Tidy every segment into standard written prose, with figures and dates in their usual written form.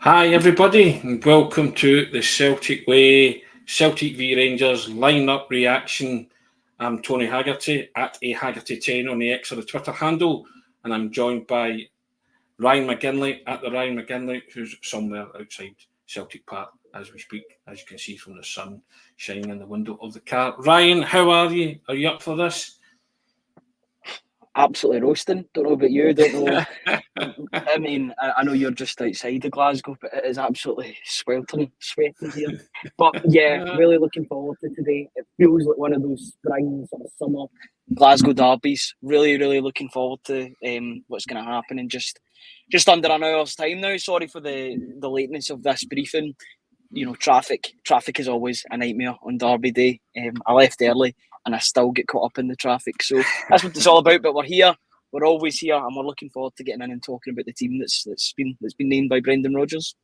Hi everybody and welcome to the Celtic Way, Celtic v Rangers line-up reaction. I'm Tony Haggerty at a Haggerty10 on the X or the Twitter handle, and I'm joined by Ryan McGinlay at the Ryan McGinlay, who's somewhere outside Celtic Park as we speak, as you can see from the sun shining in the window of the car. Ryan, how are you? Are you up for this? Absolutely roasting. Don't know about you. Don't know. I mean, I know you're just outside of Glasgow, but it is absolutely sweltering, sweating here. But yeah, really looking forward to today. It feels like one of those spring sort of summer Glasgow derbies. Really, really looking forward to what's going to happen in just under an hour's time now. Sorry for the lateness of this briefing. You know, traffic is always a nightmare on Derby Day. I left early and I still get caught up in the traffic. So that's what it's all about. But we're here. We're always here, and we're looking forward to getting in and talking about the team that's been named by Brendan Rodgers.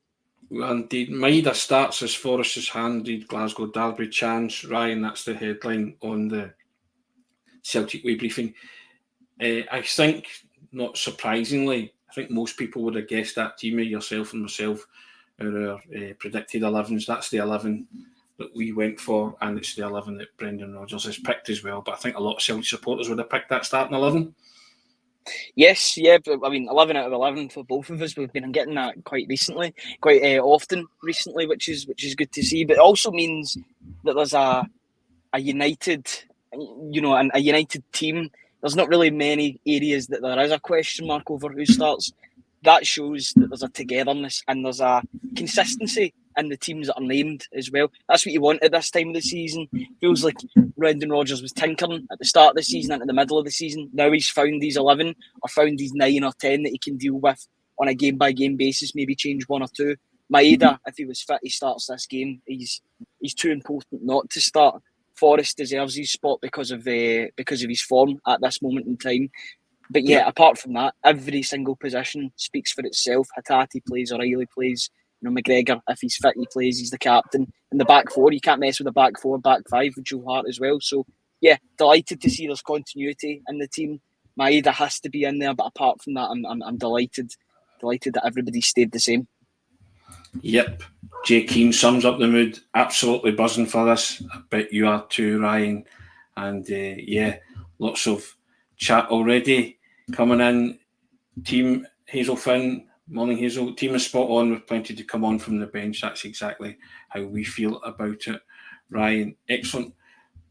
Well, indeed, Maeda starts as Forrest has handed Glasgow Derby chance. Ryan, that's the headline on the Celtic Way briefing. I think, not surprisingly, I think most people would have guessed that team, yourself and myself, our predicted 11s. That's the 11 that we went for, and it's the 11 that Brendan Rodgers has picked as well. But I think a lot of Celtic supporters would have picked that starting 11. Yes, yeah, but I mean, 11 out of 11 for both of us. We've been getting that quite often recently, which is good to see. But it also means that there's a united, a united team. There's not really many areas that there is a question mark over who starts. That shows that there's a togetherness and there's a consistency in the teams that are named as well. That's what you want at this time of the season. Feels like Brendan Rodgers was tinkering at the start of the season and at the middle of the season. Now he's found these 11 or found these 9 or 10 that he can deal with on a game-by-game basis, maybe change one or two. Maeda, if he was fit, he starts this game. He's too important not to start. Forrest deserves his spot because of his form at this moment in time. But yeah, apart from that, every single position speaks for itself. Haggerty plays, O'Reilly plays. You know, McGregor, if he's fit, he plays. He's the captain. In the back four, you can't mess with the back four, back five with Joe Hart as well. So yeah, delighted to see there's continuity in the team. Maeda has to be in there, but apart from that, I'm delighted that everybody stayed the same. Yep, Jay Keane sums up the mood. Absolutely buzzing for this. I bet you are too, Ryan. And yeah, lots of chat already coming in. Team Hazel Finn, morning Hazel. Team is spot on with plenty to come on from the bench. That's exactly how we feel about it. Ryan, excellent.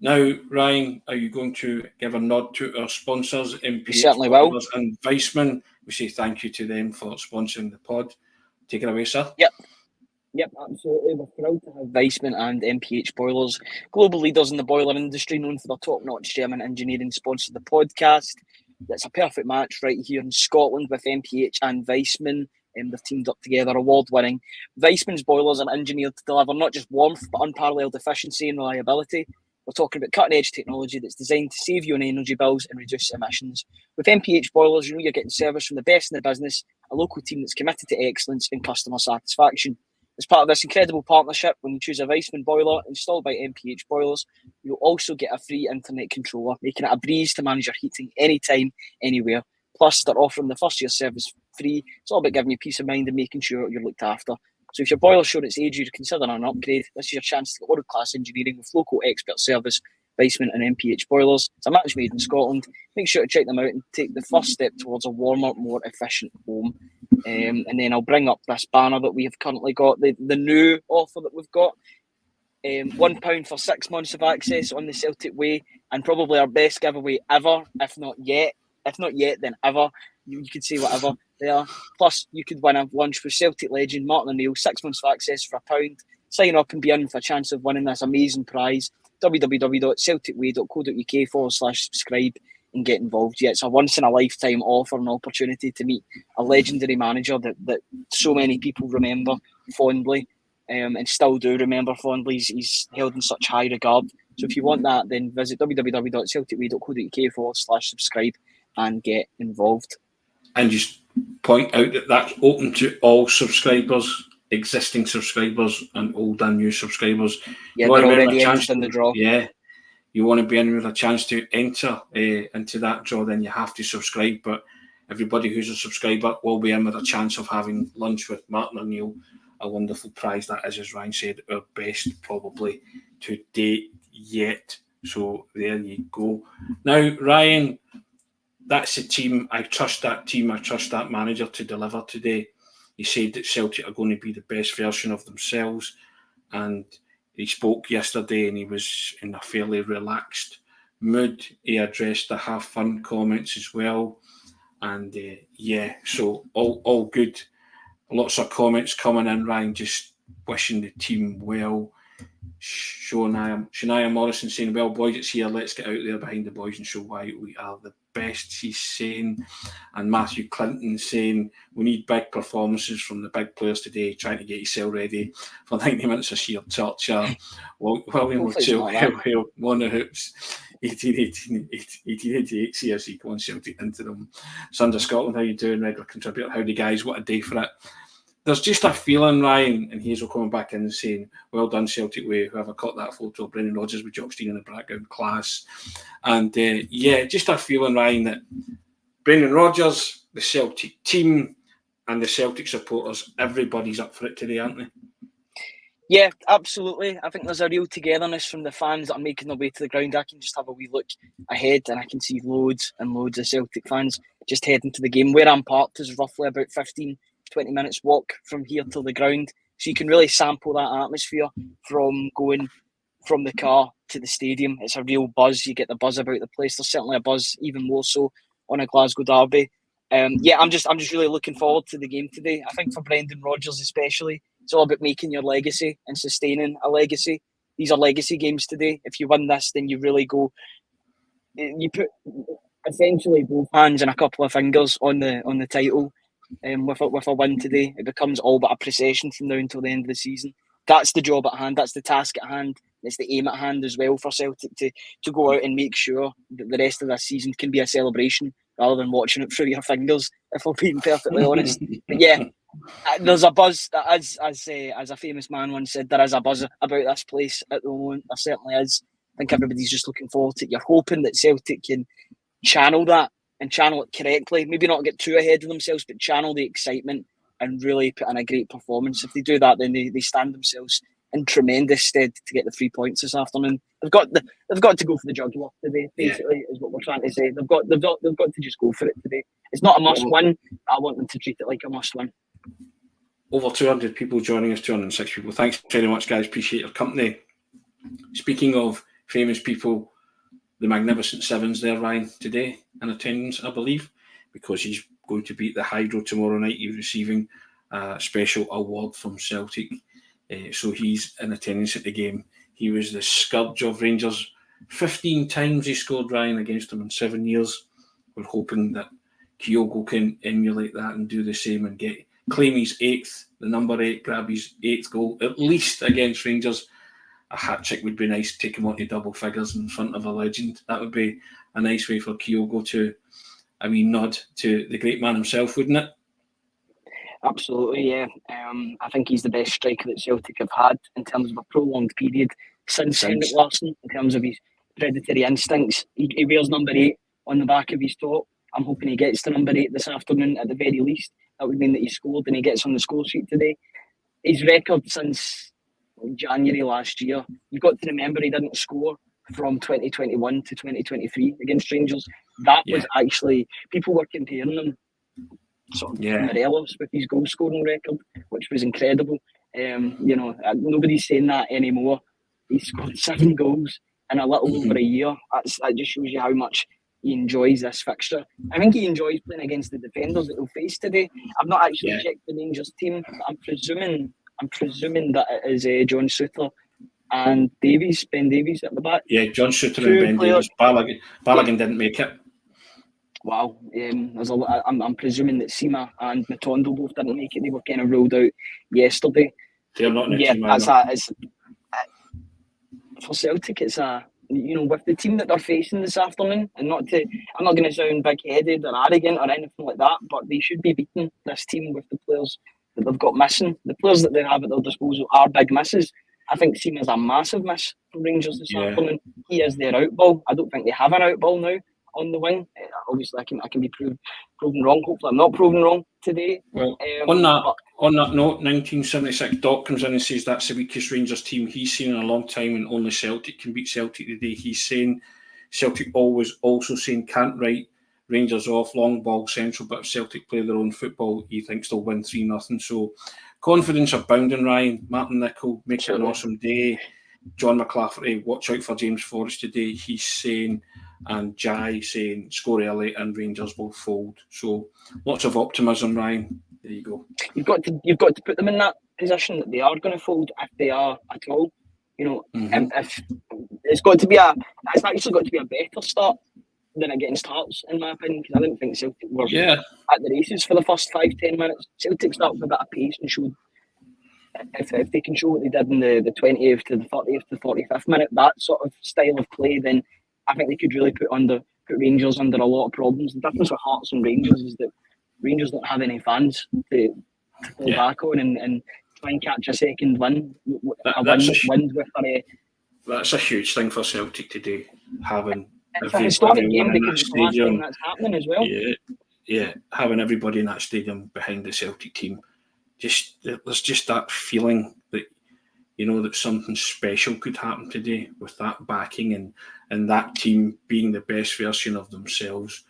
Now, Ryan, are you going to give a nod to our sponsors, MPH certainly will. and Weissman? We say thank you to them for sponsoring the pod. Take it away, sir. Yep, absolutely. We're thrilled to have Weissman and MPH Boilers, global leaders in the boiler industry, known for their top-notch German engineering, sponsor the podcast. That's a perfect match right here in Scotland with MPH and Weissman. They've teamed up together, award-winning. Weissman's boilers are engineered to deliver not just warmth, but unparalleled efficiency and reliability. We're talking about cutting-edge technology that's designed to save you on energy bills and reduce emissions. With MPH Boilers, you know you're getting service from the best in the business, a local team that's committed to excellence and customer satisfaction. As part of this incredible partnership, when you choose a Weissman boiler installed by MPH Boilers, you'll also get a free internet controller, making it a breeze to manage your heating anytime, anywhere. Plus, they're offering the first year service free. It's all about giving you peace of mind and making sure you're looked after. So if your boiler's showing its age, you're considering an upgrade, this is your chance to get world-class engineering with local expert service, Weissman and MPH Boilers. It's a match made in Scotland. Make sure to check them out and take the first step towards a warmer, more efficient home. And then I'll bring up this banner that we have currently got, the new offer that we've got. £1 for 6 months of access on the Celtic Way, and probably our best giveaway ever, if not yet, then ever. You could say whatever there. Plus, you could win a lunch with Celtic legend Martin O'Neill, 6 months of access for £1. Sign up and be in for a chance of winning this amazing prize. www.celticway.co.uk/subscribe and get involved. Yeah, it's a once-in-a-lifetime offer and opportunity to meet a legendary manager that so many people remember fondly, and still do remember fondly. He's held in such high regard. So if you want that, then visit www.celticway.co.uk/subscribe and get involved. And just point out that that's open to all subscribers, existing subscribers and old and new subscribers. Yeah, they're already entered in the draw. Yeah, you want to be in with a chance to enter into that draw, then you have to subscribe. But everybody who's a subscriber will be in with a chance of having lunch with Martin O'Neill. A wonderful prize that is, as Ryan said, our best probably to date yet. So there you go. Now, Ryan, that's the team. I trust that team. I trust that manager to deliver today. He said that Celtic are going to be the best version of themselves, and he spoke yesterday and he was in a fairly relaxed mood. He addressed the have fun comments as well, and so all good. Lots of comments coming in, Ryan, just wishing the team well. Shania Morrison saying, well, boys, it's here. Let's get out there behind the boys and show why we are the best, she's saying. And Matthew Clinton saying, we need big performances from the big players today, trying to get yourself ready for 90 minutes of sheer torture. William O'Toole, one of hoops. 1888 CSC, come on, Celtic into them. Sunday Scotland, how you doing? Regular contributor, howdy guys, what a day for it. There's just a feeling, Ryan, and Hazel coming back in and saying, well done, Celtic way, whoever caught that photo of Brendan Rodgers with Jock Stein in the background, class. And just a feeling, Ryan, that Brendan Rodgers, the Celtic team, and the Celtic supporters, everybody's up for it today, aren't they? Yeah, absolutely. I think there's a real togetherness from the fans that are making their way to the ground. I can just have a wee look ahead and I can see loads and loads of Celtic fans just heading to the game. Where I'm parked is roughly about 15-20 minutes walk from here to the ground. So you can really sample that atmosphere from going from the car to the stadium. It's a real buzz. You get the buzz about the place. There's certainly a buzz, even more so on a Glasgow derby. I'm just really looking forward to the game today. I think for Brendan Rodgers especially, it's all about making your legacy and sustaining a legacy. These are legacy games today. If you win this, then you really go. You put essentially both hands and a couple of fingers on the title. With a win today, it becomes all but a procession from now until the end of the season. That's the job at hand. That's the task at hand. It's the aim at hand as well for Celtic to go out and make sure that the rest of this season can be a celebration rather than watching it through your fingers, if we're being perfectly honest. But yeah, there's a buzz, as a famous man once said, there is a buzz about this place at the moment. There certainly is. I think everybody's just looking forward to it. You're hoping that Celtic can channel that and channel it correctly. Maybe not get too ahead of themselves, but channel the excitement and really put in a great performance. If they do that, then they stand themselves in tremendous stead to get the 3 points this afternoon. They've got to go for the jugular today. Basically, is what we're trying to say. They've got to just go for it today. It's not a must win. I want them to treat it like a must win. Over 200 people joining us, 206 people. Thanks very much, guys. Appreciate your company. Speaking of famous people, the Magnificent Sevens there, Ryan, today in attendance, I believe, because he's going to be at the Hydro tomorrow night. He's receiving a special award from Celtic. So he's in attendance at the game. He was the scourge of Rangers. 15 times he scored, Ryan, against them in 7 years. We're hoping that Kyogo can emulate that and do the same and claim his eighth, the number 8, grab his 8th goal, at least against Rangers. A hat-trick would be nice, take him on to double figures in front of a legend. That would be a nice way for Kyogo to, nod to the great man himself, wouldn't it? Absolutely, yeah. I think he's the best striker that Celtic have had in terms of a prolonged period since Henrik Larsson, in terms of his predatory instincts. He wears number 8 on the back of his top. I'm hoping he gets to number 8 this afternoon at the very least. That would mean that he scored and he gets on the score sheet today. His record since January last year, you've got to remember he didn't score from 2021 to 2023 against Rangers. That was actually, people were comparing him sort of Morelos with his goal scoring record, which was incredible. Nobody's saying that anymore. He scored 7 goals in a little over a year. That just shows you how much he enjoys this fixture. I think he enjoys playing against the defenders that he'll face today. I've not actually checked the Rangers team, but I'm presuming that it is John Souttar and Ben Davies at the back. Yeah, John Souttar and Ben Davies. Balogun didn't make it. Wow. I'm presuming that Sima and Matondo both didn't make it. They were kind of ruled out yesterday. They're not in the team. For Celtic, it's with the team that they're facing this afternoon, and I'm not going to sound big-headed or arrogant or anything like that, but they should be beating this team with the players that they've got missing. The players that they have at their disposal are big misses. I think Seaman's a massive miss for Rangers this afternoon. He is their outball. I don't think they have an outball now on the wing. Obviously, I can be proven wrong. Hopefully, I'm not proven wrong today. Well, But on that note, 1976, Doc comes in and says that's the weakest Rangers team he's seen in a long time, and only Celtic can beat Celtic today. He's saying Celtic always also saying can't write Rangers off, long ball central, but if Celtic play their own football, he thinks they'll win 3-0. So confidence abounding, Ryan. Martin Nicol, make it an awesome day. John McClafferty, watch out for James Forrest today, he's saying, and Jai saying score early and Rangers will fold. So lots of optimism, Ryan. There you go. You've got to put them in that position that they are going to fold if they are at all. If it's actually got to be a better start than against Hearts, in my opinion, because I didn't think Celtic were at the races for the first 5-10 minutes. Celtic started with a bit of pace and showed. If they can show what they did in the 20th to the 30th to 45th minute, that sort of style of play, then I think they could really put Rangers under a lot of problems. The difference with Hearts and Rangers is that Rangers don't have any fans to fall back on and try and catch a second win. That's a huge thing for Celtic today, having it's a historic game because it's the last time that's happening as well. Yeah, having everybody in that stadium behind the Celtic team. There's just that feeling that that something special could happen today with that backing and that team being the best version of themselves.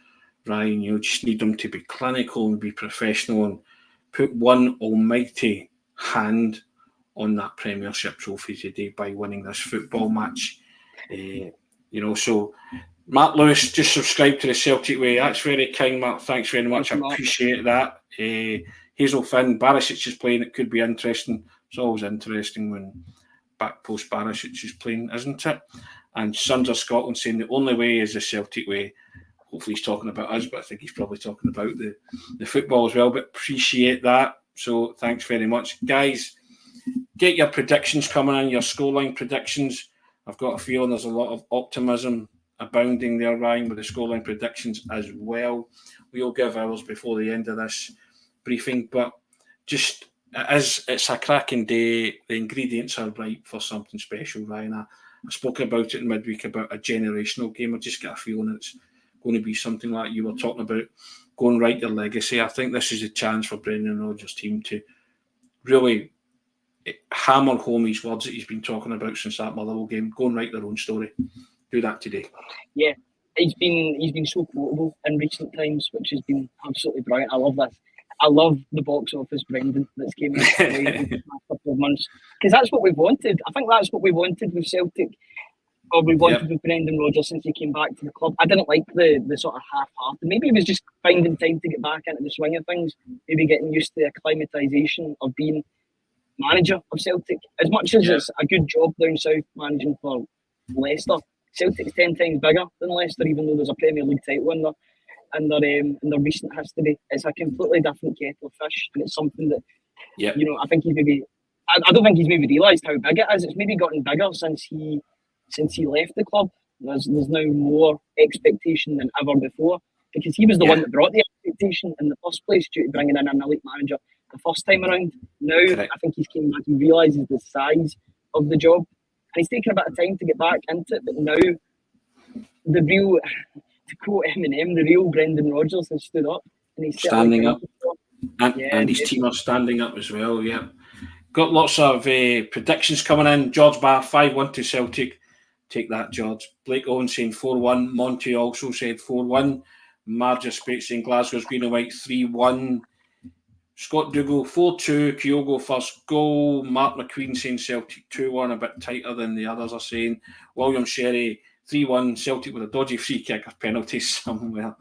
Ryan, just need them to be clinical and be professional and put one almighty hand on that Premiership trophy today by winning this football match. So Matt Lewis, just subscribe to the Celtic Way. That's very kind, Matt. Thanks very much. I appreciate that. Hazel Finn, Barisic is playing. It could be interesting. It's always interesting when back post Barisic is playing, isn't it? And Sons of Scotland saying the only way is the Celtic way. Hopefully he's talking about us, but I think he's probably talking about the football as well. But appreciate that. So thanks very much. Guys, get your predictions coming in, your scoreline predictions. I've got a feeling there's a lot of optimism abounding there, Ryan, with the scoreline predictions as well. We'll give ours before the end of this briefing, but just it's a cracking day. The ingredients are ripe for something special, Ryan. I spoke about it in midweek about a generational game. I just get a feeling it's going to be something like you were talking about, go and write your legacy. I think this is a chance for Brendan Rodgers' team to really hammer home his words that he's been talking about since that Motherwell game. Go and write their own story. Do that today. Yeah, he's been so quotable in recent times, which has been absolutely brilliant. I love this. I love the box office Brendan that's came in the last couple of months, because that's what we wanted. I think that's what we wanted with Celtic, or we wanted with Brendan Rodgers since he came back to the club. I didn't like the sort of half-hearted. Maybe he was just finding time to get back into the swing of things, maybe getting used to the acclimatisation of being manager of Celtic. As much as it's a good job down south managing for Leicester, Celtic's 10 times bigger than Leicester, even though there's a Premier League title in their recent history. It's a completely different kettle of fish, and it's something that I think I don't think he's maybe realised how big it is. It's maybe gotten bigger since he left the club. There's now more expectation than ever before, because he was the one that brought the expectation in the first place due to bringing in an elite manager the first time around. Now I think he's came back and realises the size of the job, and he's taken a bit of time to get back into it. But now the real, to quote Eminem, the real Brendan Rodgers has stood up, and he's standing up, and his team are standing up as well. Yeah, got lots of predictions coming in. George Barr 5-1 to Celtic. Take that, George. Blake Owen saying 4-1. Monty also said 4-1. Marja Spate saying Glasgow's green and white 3-1. Scott Dougal 4-2. Kyogo first goal. Mark McQueen saying Celtic 2-1, a bit tighter than the others are saying. William Sherry 3-1. Celtic with a dodgy free kick or penalty somewhere.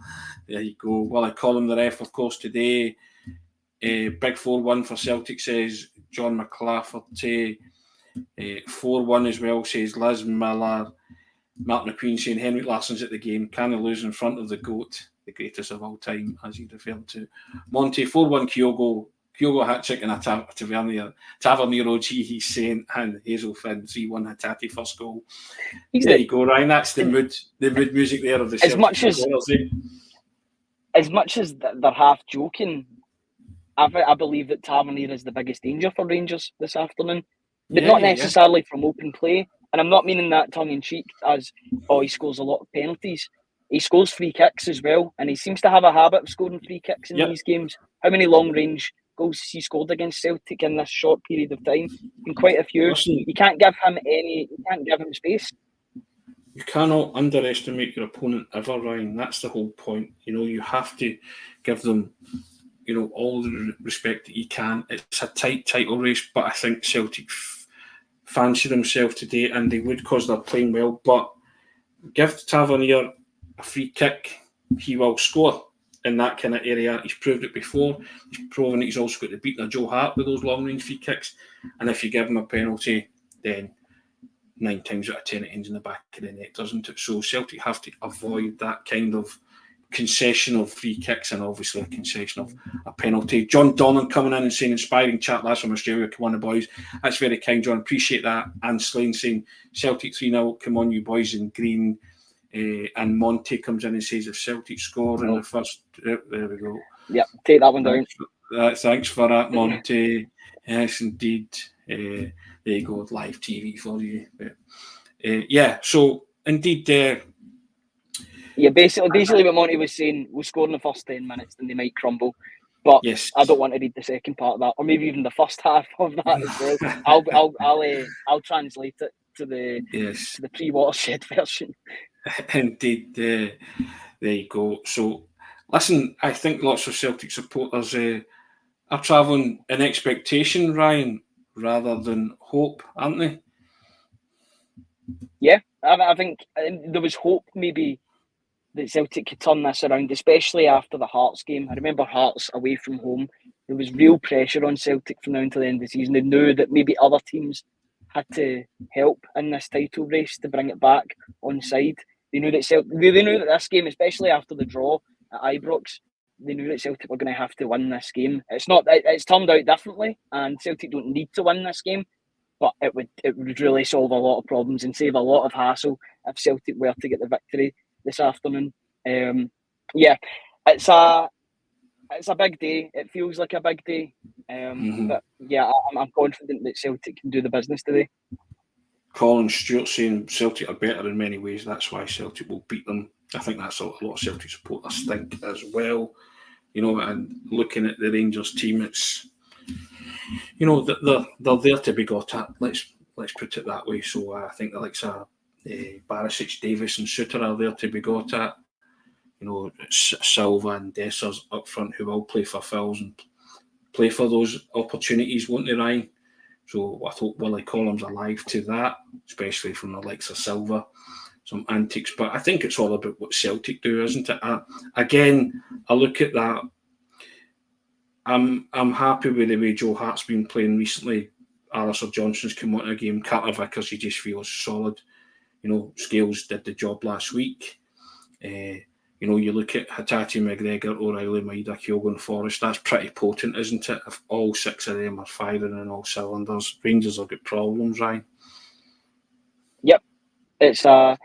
There you go. Well, I call him the ref, of course, today. Big 4-1 for Celtic, says John McClafferty. 4-1 as well, says Liz Miller. Mark McQueen saying Henrik Larsson's at the game. Can he lose in front of the GOAT, the greatest of all time, as he referred to. Monty 4-1 Kyogo hat-trick and a Tavernier OG, he's saying, and Hazel Finn 3-1 Hatate first goal. There you go, Ryan. That's the mood music there of the Celtic. As much as they're half joking, I believe that Tavernier is the biggest danger for Rangers this afternoon. But not necessarily from open play. And I'm not meaning that tongue-in-cheek as, he scores a lot of penalties. he scores free kicks as well, and he seems to have a habit of scoring free kicks in these games. How many long range goals has he scored against Celtic in this short period of time? In quite a few. Listen, You can't give him space. You cannot underestimate your opponent ever, Ryan. That's the whole point. You have to give them, all the respect that you can. It's a tight title race, but I think Celtic fancy themselves today, and they would because they're playing well. But give Tavernier a free kick, he will score in that kind of area. He's proved it before. He's proven that he's also got the beating of Joe Hart with those long range free kicks. And if you give him a penalty, then 9 times out of 10 it ends in the back of the net, doesn't it? So Celtic have to avoid that kind of concession of free kicks and obviously a concession of a penalty. John Donnan coming in and saying inspiring chat lads from Australia, come on the boys. That's very kind, John, appreciate that. Anne Slane saying Celtic 3-0, come on you boys in green. And Monty comes in and says if Celtic score in the first, there we go. Yeah, take that one down. Thanks for that, Monty. Yes, indeed. There you go, live TV for you. So indeed. Basically what Monty was saying, we'll score in the first 10 minutes, then they might crumble. But yes. I don't want to read the second part of that, or maybe even the first half of that as well. I'll translate it to the pre-watershed version. Indeed, there you go. So, listen, I think lots of Celtic supporters are travelling in expectation, Ryan, rather than hope, aren't they? Yeah, I think there was hope maybe that Celtic could turn this around, especially after the Hearts game. I remember Hearts away from home. There was real pressure on Celtic from now until the end of the season. They knew that maybe other teams had to help in this title race to bring it back on side. They knew that this game, especially after the draw at Ibrox, they knew that Celtic were going to have to win this game. It's turned out differently, and Celtic don't need to win this game, but it would really solve a lot of problems and save a lot of hassle if Celtic were to get the victory this afternoon. It's a big day. It feels like a big day. But yeah, I'm confident that Celtic can do the business today. Colin Stewart saying Celtic are better in many ways. That's why Celtic will beat them. I think that's what a lot of Celtic supporters think as well. And looking at the Rangers team, it's they're there to be got at. Let's put it that way. So I think the likes of Barisic, Davis, and Suter are there to be got at. Silva and Dessers up front who will play for fills and play for those opportunities, won't they, Ryan? So I thought Willie Collins alive to that, especially from the likes of Silva, some antics. But I think it's all about what Celtic do, isn't it? Again, I look at that. I'm happy with the way Joe Hart's been playing recently. Alistair Johnston's come on a game. Carter Vickers, he just feels solid. Scales did the job last week. You look at Haggerty, McGregor, O'Reilly, Maeda, Kyogo and Forrest, that's pretty potent, isn't it? If all 6 of them are firing on all cylinders, Rangers will get problems, Ryan. Yep. It's, in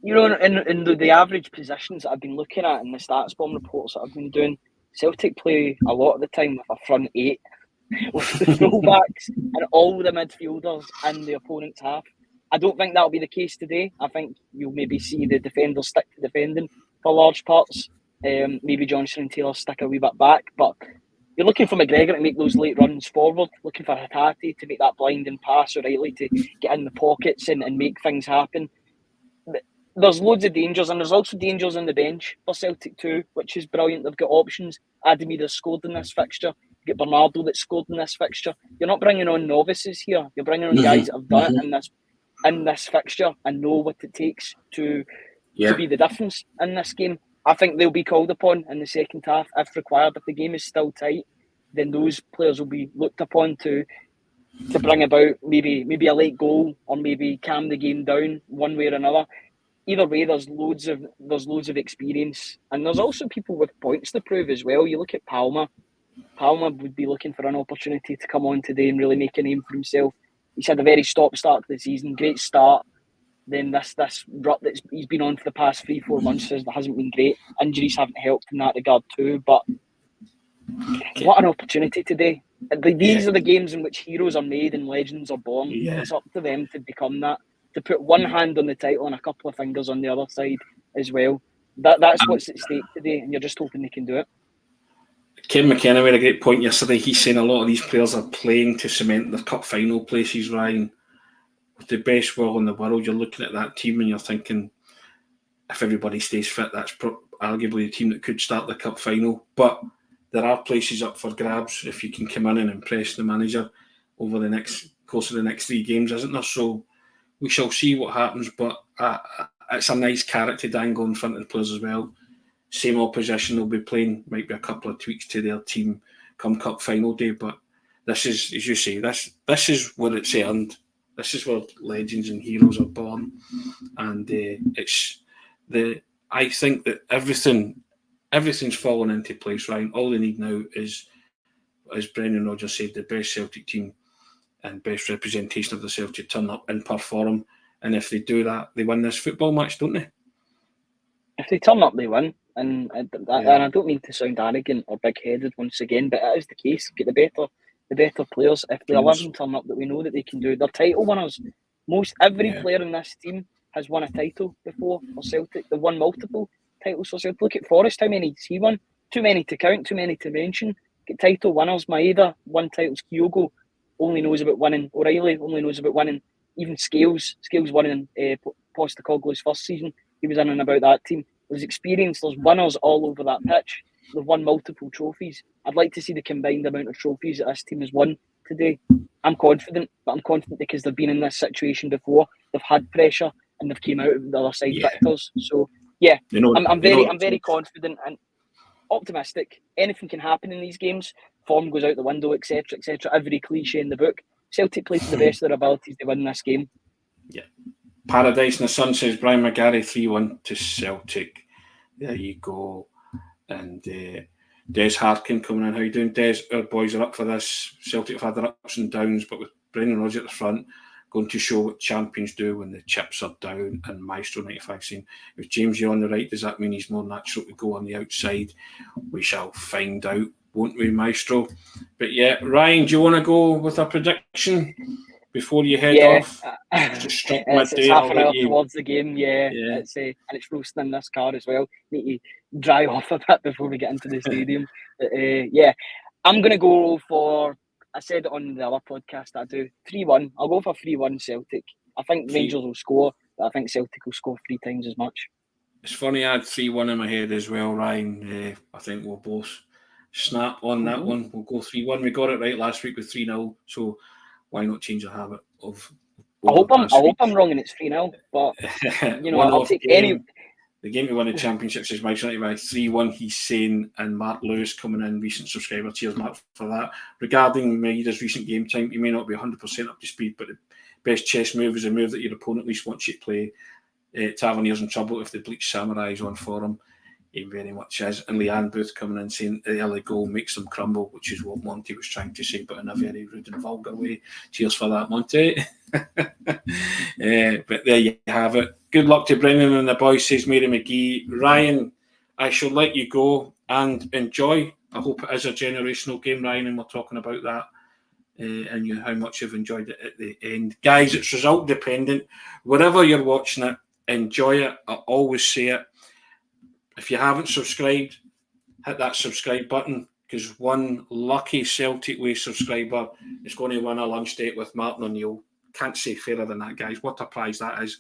the average positions that I've been looking at in the stats bomb reports that I've been doing, Celtic play a lot of the time with a front 8, with the fullbacks and all the midfielders in the opponent's half. I don't think that'll be the case today. I think you'll maybe see the defenders stick to defending for large parts. Maybe Johnson and Taylor stick a wee bit back, but you're looking for McGregor to make those late runs forward, looking for Haggerty to make that blinding pass, O'Reilly to get in the pockets and make things happen. There's loads of dangers, and there's also dangers on the bench for Celtic too, which is brilliant. They've got options. Adamida scored in this fixture. You get Bernardo that scored in this fixture. You're not bringing on novices here. You're bringing on guys that have done it in this fixture and know what it takes to be the difference in this game. I think they'll be called upon in the second half if required. If the game is still tight, then those players will be looked upon to bring about maybe a late goal or maybe calm the game down one way or another. Either way, there's loads of experience, and there's also people with points to prove as well. You look at Palmer. Palmer would be looking for an opportunity to come on today and really make a name for himself. He's had a very stop start to the season, great start. Then this rut that he's been on for the past 3-4 months hasn't been great. Injuries haven't helped in that regard too. But what an opportunity today! These are the games in which heroes are made and legends are born. Yeah. It's up to them to become that. To put one hand on the title and a couple of fingers on the other side as well. That's what's at stake today, and you're just hoping they can do it. Ken McKenna made a great point yesterday. He's saying a lot of these players are playing to cement their cup final places, Ryan. With the best will in the world, you're looking at that team and you're thinking, if everybody stays fit, that's arguably the team that could start the cup final. But there are places up for grabs if you can come in and impress the manager over the course of the next 3 games, isn't there? So we shall see what happens, but it's a nice carrot to dangle in front of the players as well. Same opposition they'll be playing, might be a couple of tweaks to their team come cup final day, but this is, as you say, this is where it's earned. This is where legends and heroes are born, and I think that everything's fallen into place, Ryan. All they need now is, as Brendan Rodgers said, the best Celtic team and best representation of the Celtic turn up and perform. And if they do that, they win this football match, don't they? If they turn up, they win. And I don't mean to sound arrogant or big-headed once again, but it is the case. Get the better players. If the 11 turn up that we know that they can do, they're title winners. Every player in this team has won a title before for Celtic. They've won multiple titles for Celtic. Look at Forrest, how many has he won? Too many to count, too many to mention. Get title winners. Maeda won titles. Kyogo only knows about winning. O'Reilly only knows about winning. Even Scales won in Postecoglou's first season. He was in and about that team. There's experience. There's winners all over that pitch. They've won multiple trophies. I'd like to see the combined amount of trophies that this team has won today. I'm confident, but I'm confident because they've been in this situation before. They've had pressure and they've came out of the other side victors. So yeah, I'm very confident and optimistic. Anything can happen in these games. Form goes out the window, etc., etc. Every cliche in the book. Celtic play to the best of their abilities. They win this game. Yeah. Paradise in the Sun says Brian McGarry 3-1 to Celtic. There you go. And Des Harkin coming in. How you doing, Des? Our boys are up for this. Celtic have had their ups and downs, but with Brendan Rodgers at the front, going to show what champions do when the chips are down. And Maestro 95 saying, if James you're on the right, does that mean he's more natural to go on the outside? We shall find out, won't we, Maestro? But yeah, Ryan, do you want to go with a prediction before you head off? It's half an hour towards the game, and it's roasting in this car as well. Need to dry off a bit before we get into the stadium. But, I'm going to go for, I said it on the other podcast that I do, 3-1. I'll go for 3-1 Celtic. I think Rangers will score, but I think Celtic will score 3 times as much. It's funny, I had 3-1 in my head as well, Ryan. I think we'll both snap on that one. We'll go 3-1. We got it right last week with 3-0, so why not change the habit of... I hope I'm wrong and it's 3-0, but I'll take any... The game to win the championships is Mike United by 3-1, he's saying, and Mark Lewis coming in, recent subscriber. Cheers, Mark, for that. Regarding Maeda's recent game time, he may not be 100% up to speed, but the best chess move is a move that your opponent at least wants you to play. Tavernier's in trouble if the Bleach Samurai is on for him. He very much is. And Leanne Booth coming in saying the early goal makes them crumble, which is what Monty was trying to say, but in a very rude and vulgar way. Cheers for that, Monty. But there you have it. Good luck to Brendan and the boys, says Mary McGee. Ryan, I shall let you go and enjoy. I hope it is a generational game, Ryan, and we're talking about that and how much you've enjoyed it at the end. Guys, it's result dependent. Wherever you're watching it, enjoy it. I always say it. If you haven't subscribed, hit that subscribe button, because one lucky Celtic Way subscriber is going to win a lunch date with Martin O'Neill. Can't say fairer than that, guys. What a prize that is.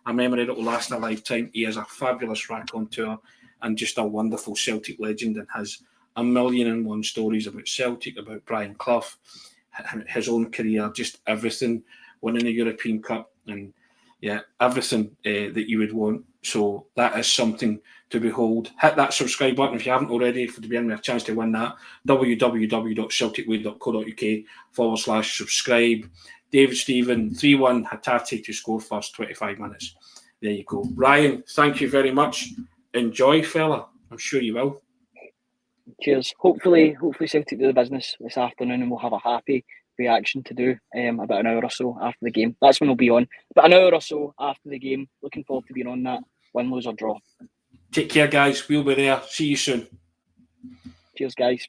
A memory that will last a lifetime. He is a fabulous raconteur and just a wonderful Celtic legend, and has 1,000,001 stories about Celtic, about Brian Clough, his own career, just everything, winning the European Cup, and everything that you would want. So that is something to behold. Hit that subscribe button if you haven't already, to be in with a chance to win that. www.celticway.co.uk/subscribe. David Stephen, 3-1 Hatate to score first 25 minutes. There you go. Ryan, thank you very much. Enjoy, fella. I'm sure you will. Cheers. Hopefully Celtic do the business this afternoon, and we'll have a happy reaction to do about an hour or so after the game. That's when we'll be on. But an hour or so after the game. Looking forward to being on that. Win, lose or draw. Take care, guys. We'll be there. See you soon. Cheers, guys.